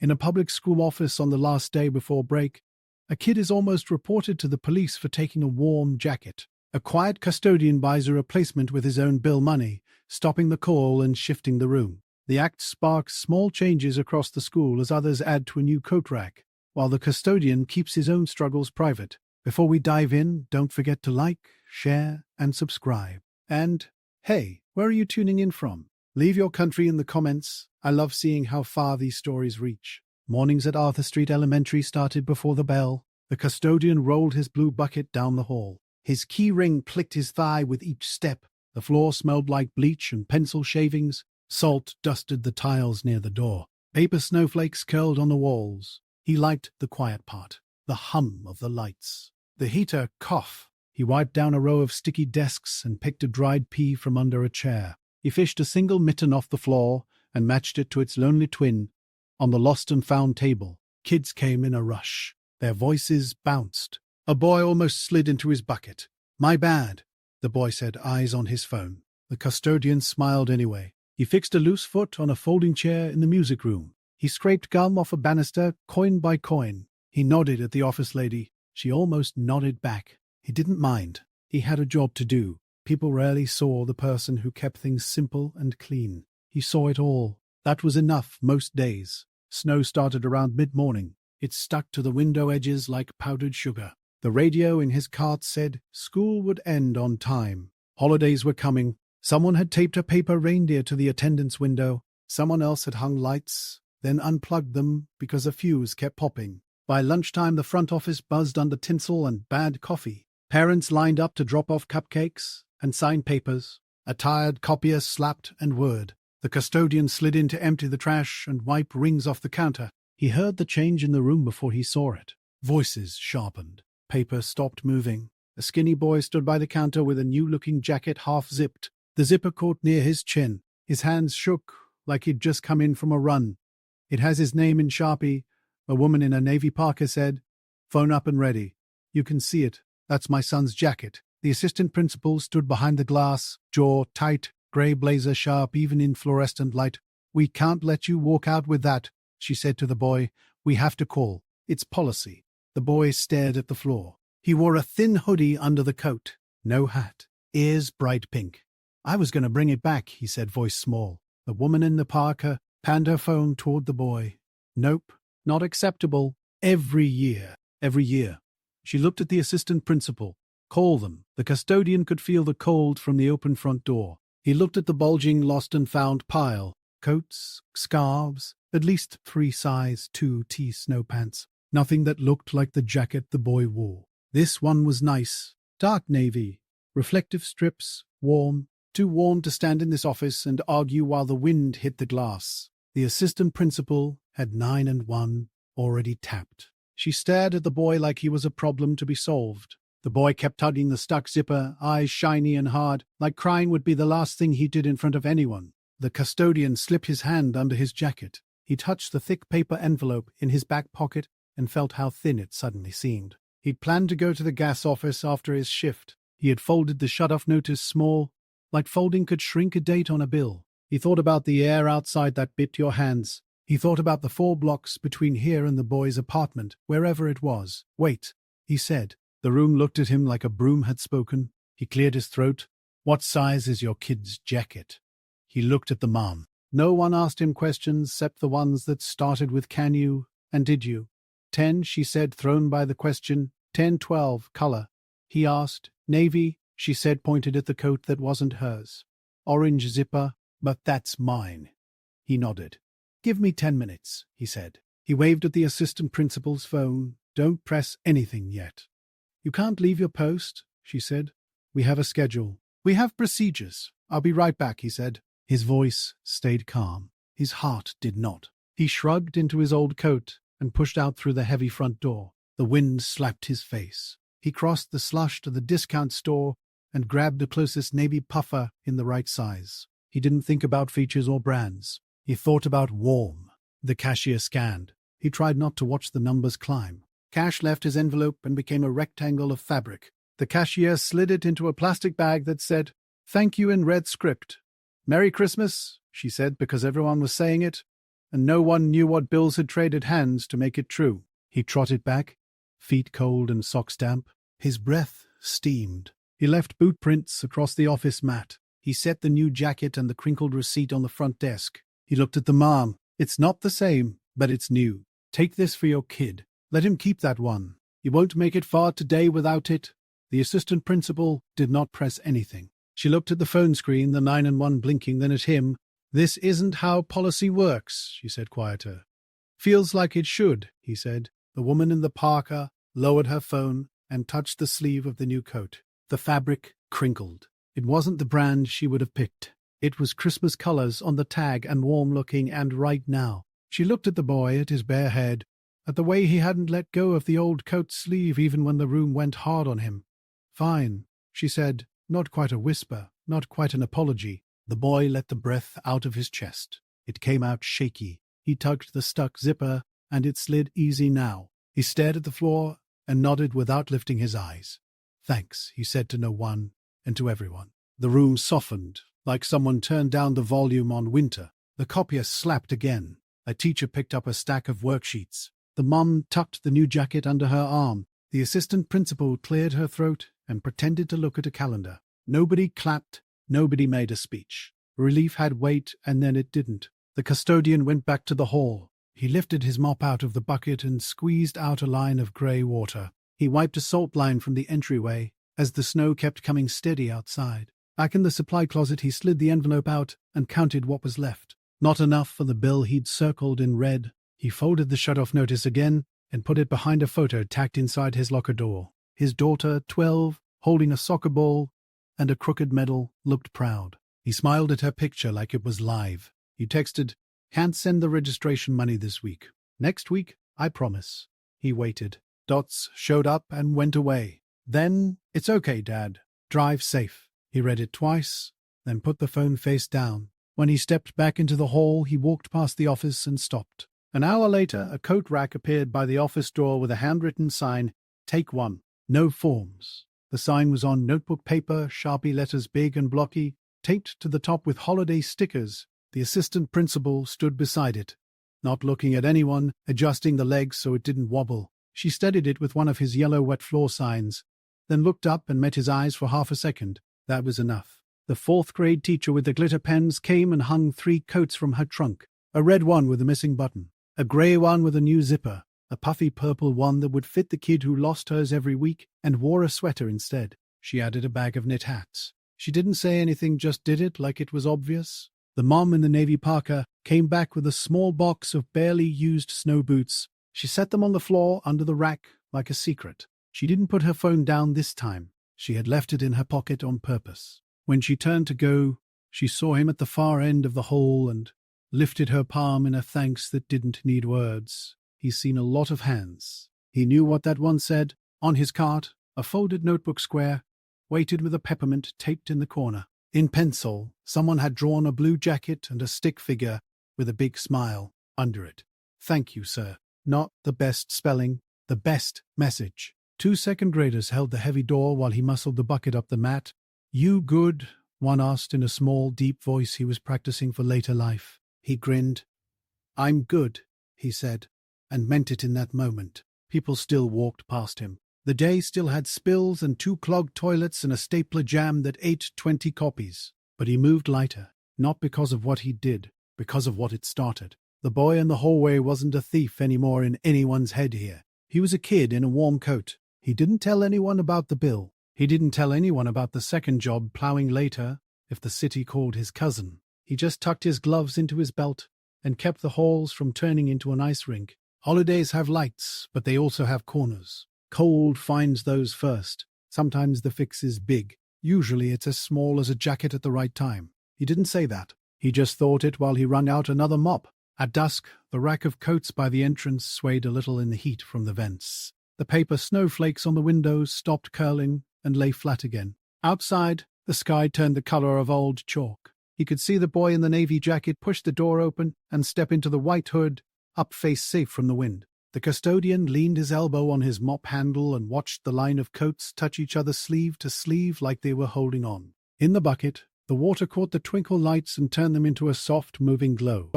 In a public school office on the last day before break, a kid is almost reported to the police for taking a warm jacket. A quiet custodian buys a replacement with his own bill money, stopping the call and shifting the room. The act sparks small changes across the school as others add to a new coat rack, while the custodian keeps his own struggles private. Before we dive in, don't forget to like, share, and subscribe. And, hey, where are you tuning in from? Leave your country in the comments. I love seeing how far these stories reach. Mornings at Arthur Street Elementary started before the bell. The custodian rolled his blue bucket down the hall. His key ring clicked his thigh with each step. The floor smelled like bleach and pencil shavings. Salt dusted the tiles near the door. Paper snowflakes curled on the walls. He liked the quiet part, the hum of the lights. The heater cough. He wiped down a row of sticky desks and picked a dried pea from under a chair. He fished a single mitten off the floor and matched it to its lonely twin on the lost and found table. Kids came in a rush. Their voices bounced. A boy almost slid into his bucket. "My bad," the boy said, eyes on his phone. The custodian smiled anyway. He fixed a loose foot on a folding chair in the music room. He scraped gum off a banister, coin by coin. He nodded at the office lady. She almost nodded back. He didn't mind. He had a job to do. People rarely saw the person who kept things simple and clean. He saw it all. That was enough most days. Snow started around mid-morning. It stuck to the window edges like powdered sugar. The radio in his cart said school would end on time. Holidays were coming. Someone had taped a paper reindeer to the attendance window. Someone else had hung lights, then unplugged them because a fuse kept popping. By lunchtime, the front office buzzed under tinsel and bad coffee. Parents lined up to drop off cupcakes and sign papers. A tired copier slapped and whirred. The custodian slid in to empty the trash and wipe rings off the counter. He heard the change in the room before he saw it. Voices sharpened. Paper stopped moving. A skinny boy stood by the counter with a new-looking jacket half-zipped. The zipper caught near his chin. His hands shook like he'd just come in from a run. "It has his name in Sharpie," a woman in a navy parka said. "Phone up and ready. You can see it. That's my son's jacket." The assistant principal stood behind the glass, jaw tight, grey blazer sharp even in fluorescent light. "We can't let you walk out with that," she said to the boy. "We have to call. It's policy." The boy stared at the floor. He wore a thin hoodie under the coat. No hat. Ears bright pink. "I was going to bring it back," he said, voice small. The woman in the parka panned her phone toward the boy. "Nope, not acceptable. Every year. Every year." She looked at the assistant principal. "Call them." The custodian could feel the cold from the open front door. He looked at the bulging lost and found pile. Coats, scarves, at least 3 size 2T snow pants. Nothing that looked like the jacket the boy wore. This one was nice. Dark navy. Reflective strips. Warm. Too warm to stand in this office and argue while the wind hit the glass. The assistant principal had 9 and 1 already tapped. She stared at the boy like he was a problem to be solved. The boy kept tugging the stuck zipper, eyes shiny and hard, like crying would be the last thing he did in front of anyone. The custodian slipped his hand under his jacket. He touched the thick paper envelope in his back pocket and felt how thin it suddenly seemed. He'd planned to go to the gas office after his shift. He had folded the shut-off notice small, like folding could shrink a date on a bill. He thought about the air outside that bit your hands. He thought about the 4 blocks between here and the boy's apartment, wherever it was. "Wait," he said. The room looked at him like a broom had spoken. He cleared his throat. "What size is your kid's jacket?" He looked at the mom. No one asked him questions except the ones that started with "can you" and "did you." 10, she said, thrown by the question. 10, 12, color. He asked. "Navy," she said, pointed at the coat that wasn't hers. "Orange zipper, but that's mine." He nodded. "Give me 10 minutes," he said. He waved at the assistant principal's phone. "Don't press anything yet." "You can't leave your post," she said. "We have a schedule. We have procedures. I'll be right back," he said. His voice stayed calm. His heart did not. He shrugged into his old coat and pushed out through the heavy front door. The wind slapped his face. He crossed the slush to the discount store and grabbed the closest navy puffer in the right size. He didn't think about features or brands. He thought about warm. The cashier scanned. He tried not to watch the numbers climb. Cash left his envelope and became a rectangle of fabric. The cashier slid it into a plastic bag that said, "Thank you" in red script. "Merry Christmas," she said because everyone was saying it. and no one knew what bills had traded hands to make it true. He trotted back, feet cold and socks damp. His breath steamed. He left boot prints across the office mat. He set the new jacket and the crinkled receipt on the front desk. He looked at the mom. It's not the same, but it's new. Take this for your kid. Let him keep that one. He won't make it far today without it. The assistant principal did not press anything. She looked at the phone screen, the 911 blinking, then at him. This isn't how policy works, she said quieter. Feels like it should, he said. The woman in the parka lowered her phone and touched the sleeve of the new coat. The fabric crinkled. It wasn't the brand she would have picked. It was Christmas colors on the tag and warm-looking and right now. She looked at the boy, at his bare head, at the way he hadn't let go of the old coat sleeve even when the room went hard on him. Fine, she said, not quite a whisper, not quite an apology. The boy let the breath out of his chest. It came out shaky. He tugged the stuck zipper, and it slid easy now. He stared at the floor and nodded without lifting his eyes. Thanks, he said to no one and to everyone. The room softened, like someone turned down the volume on Winter. The copier slapped again. A teacher picked up a stack of worksheets. The mom tucked the new jacket under her arm. The assistant principal cleared her throat and pretended to look at a calendar. Nobody clapped. Nobody made a speech. Relief had weight, and then it didn't. The custodian went back to the hall. He lifted his mop out of the bucket and squeezed out a line of grey water. He wiped a salt line from the entryway as the snow kept coming steady outside. Back in the supply closet, he slid the envelope out and counted what was left. Not enough for the bill he'd circled in red. He folded the shut-off notice again and put it behind a photo tacked inside his locker door. His daughter, 12, holding a soccer ball and a crooked medal, looked proud. He smiled at her picture like it was live. He texted, "Can't send the registration money this week. Next week, I promise." He waited. Dots showed up and went away. Then, "It's okay, Dad. Drive safe." He read it twice, then put the phone face down. When he stepped back into the hall, he walked past the office and stopped. An hour later, a coat rack appeared by the office door with a handwritten sign, "Take one. No forms." The sign was on notebook paper, Sharpie letters big and blocky, taped to the top with holiday stickers. The assistant principal stood beside it, not looking at anyone, adjusting the legs so it didn't wobble. She studied it with one of his yellow wet floor signs, then looked up and met his eyes for half a second. That was enough. The fourth-grade teacher with the glitter pens came and hung 3 coats from her trunk. A red one with a missing button, a grey one with a new zipper, a puffy purple one that would fit the kid who lost hers every week and wore a sweater instead. She added a bag of knit hats. She didn't say anything, just did it like it was obvious. The mom in the navy parka came back with a small box of barely used snow boots. She set them on the floor under the rack like a secret. She didn't put her phone down this time. She had left it in her pocket on purpose. When she turned to go, she saw him at the far end of the hall and lifted her palm in a thanks that didn't need words. He's seen a lot of hands. He knew what that one said. On his cart, a folded notebook square, weighted with a peppermint taped in the corner. In pencil, someone had drawn a blue jacket and a stick figure with a big smile under it. "Thank you, sir." Not the best spelling, the best message. 2 second graders held the heavy door while he muscled the bucket up the mat. "You good?" one asked in a small, deep voice he was practicing for later life. He grinned. "I'm good," he said, and meant it in that moment. People still walked past him. The day still had spills and 2 clogged toilets and a stapler jam that ate 20 copies. But he moved lighter, not because of what he did, because of what it started. The boy in the hallway wasn't a thief anymore in anyone's head here. He was a kid in a warm coat. He didn't tell anyone about the bill. He didn't tell anyone about the second job plowing later, if the city called his cousin. He just tucked his gloves into his belt and kept the halls from turning into an ice rink. Holidays have lights, but they also have corners. Cold finds those first. Sometimes the fix is big. Usually it's as small as a jacket at the right time. He didn't say that. He just thought it while he wrung out another mop. At dusk, the rack of coats by the entrance swayed a little in the heat from the vents. The paper snowflakes on the windows stopped curling and lay flat again. Outside, the sky turned the color of old chalk. He could see the boy in the navy jacket push the door open and step into the white hood, up face safe from the wind. The custodian leaned his elbow on his mop handle and watched the line of coats touch each other sleeve to sleeve like they were holding on. In the bucket, the water caught the twinkle lights and turned them into a soft, moving glow.